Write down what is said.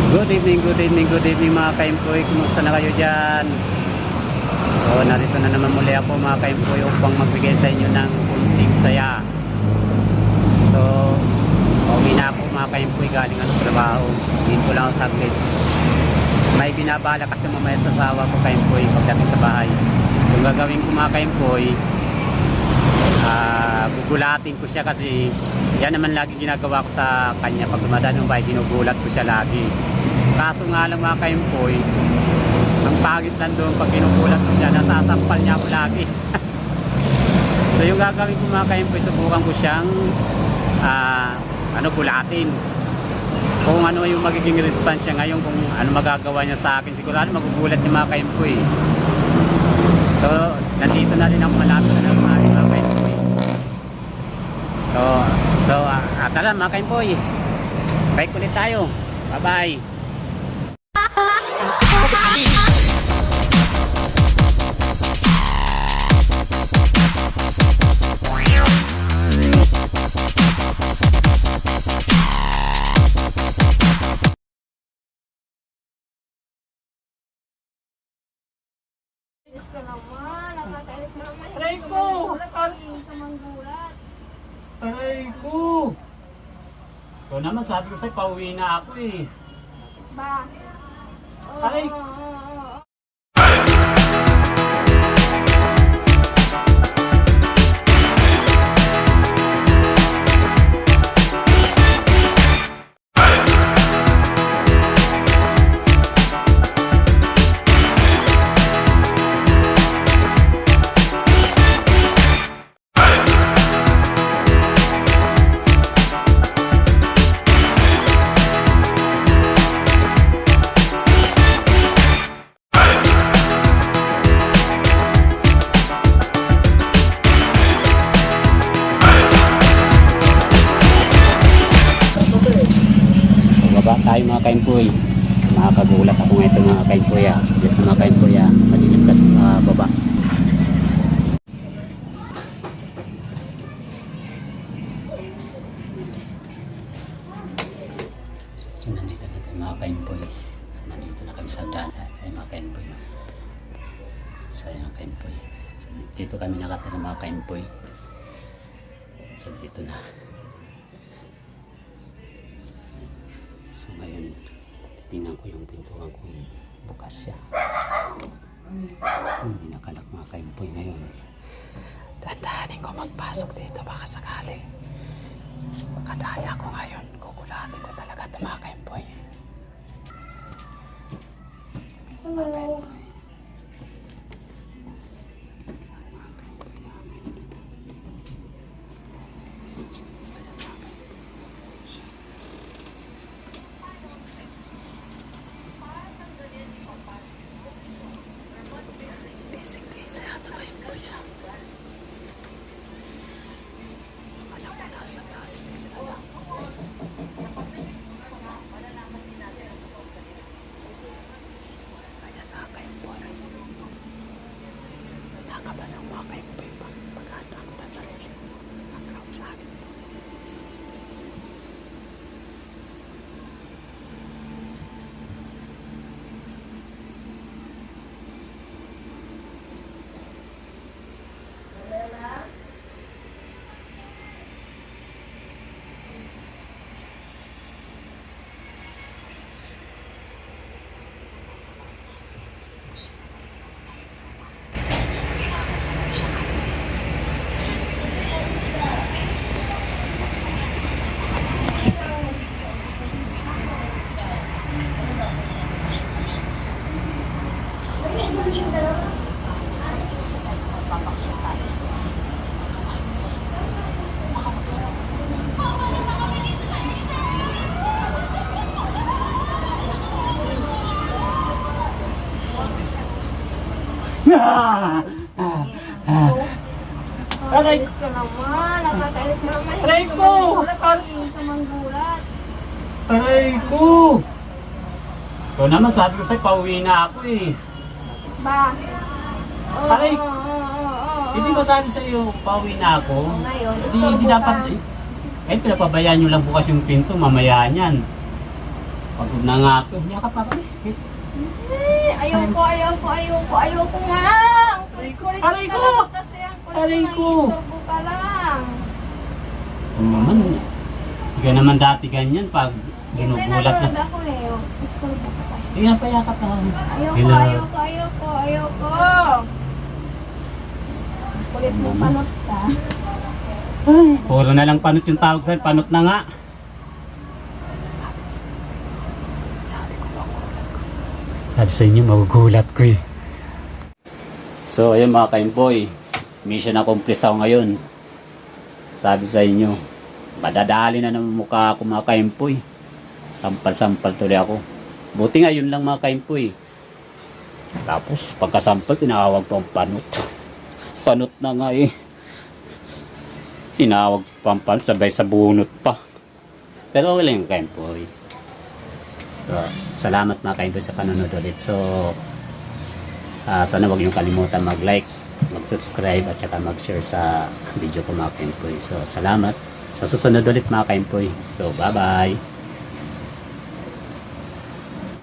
Good evening, good evening, good evening mga kaimpoy. Kumusta na kayo dyan? So, narito na naman muli ako mga kaimpoy upang magbigay sa inyo ng kunting saya. So, pauwi na ako mga kaimpoy galing ang trabaho. Hinto lang ako saglit. May binabala kasi mamaya sa asawa ko kaimpoy pagdating sa bahay. Yung gagawin ko mga kaimpoy, gugulatin ko siya kasi yan naman lagi ginagawa ko sa kanya. Pag dumadaan ng bahay, ginugulat ko siya lagi. Kaso nga lang mga kaimpoy, ang pagit lang doon pag ginugulat ko siya, nasasampal niya ako lagi. So yung gagawin ko mga kaimpoy, subukan ko siyang gulatin. Kung ano yung magiging response niya ngayon, kung ano magagawa niya sa akin, sigurado magugulat niya mga kaimpoy. So nandito na rin ako, malapit na ng mga kaimpoy. So tala mga kaimpoy, bike ulit tayo. Bye bye. Alis ka naman, nakakaalis mo naman. Aray ko! Hindi ka manggulat. Aray ko! So naman sabi ko sa'yo, pauwi na ako eh. Ba? Aray! Baba tayo mga kaimpoy. Makakagulat ako ngayon mga kaimpoy. Saglit na mga kaimpoy. Madilim kasi baba. So nandito na tayo mga kaimpoy. Nandito na kami sa daan. Ay mga kaimpoy. Sa mga kaimpoy. So, dito kami nakatira mga kaimpoy. So dito na. So ngayon, titingnan ko yung pintuan kung bukas siya. Hindi nakalak mga kaimpoy ngayon. Dandahanin ko magpasok dito baka sakali. Pagkadaya ko ngayon, kukulatin ko talaga ito mga kaimpoy. Hello. Bising-bising ito kaimpoy. Alam ko nasa taas nila lang. Ayan na kaimpoy. Nakaba ng mga kaimpoy pag-atang sa sarili. Nakakaw sa akin ito. Aray! Alis ka naman, nakakaalis mo naman. Aray ko! Hindi ka manggulat. Aray ko! So naman sabi ko sa'yo, pauwi na ako eh. Ba? Aray! Hindi ba sabi sa'yo, pauwi na ako? Ngayon, Kasi istorbo hindi ka. dapat pinapabayaan nyo lang bukas yung pinto, mamaya niyan. Pagod na nga ako. Yakap pa kami. Ayoko nga. Ang kulit-kulit Aray ka ko! lang kasi ang Aray kulit ko! na istorbo ka lang. Kung naman, hindi ka naman dati ganyan pag Siyempre ginugulat na. nanonood ako eh. Istorbo ka kasi. Tingnan pa yakap na. Ayoko. Kulit mo panot ka. Puro na lang panot yung tawag sa'yo. Panot na nga. Sabi sa inyo, magugulat ko eh. So, ayun mga ka-employ. Mission accomplished ako ngayon. Sabi sa inyo, madadali na ng mukha ako mga ka-employ. Sampal-sampal tuloy ako. Buti nga yun lang mga ka-employ. Tapos, pagkasampal, tinawag pa ang panot. Panot na nga eh. Tinawag pa ang panot, sabay sa bunot pa. Pero wala yung ka-employ. So, salamat mga ka-employ sa panonood ulit. So, sana huwag niyong kalimutan mag-like, mag-subscribe at saka mag-share sa video ko mga ka-employ. So, salamat. Sa susunod ulit mga ka-employ. So, bye-bye.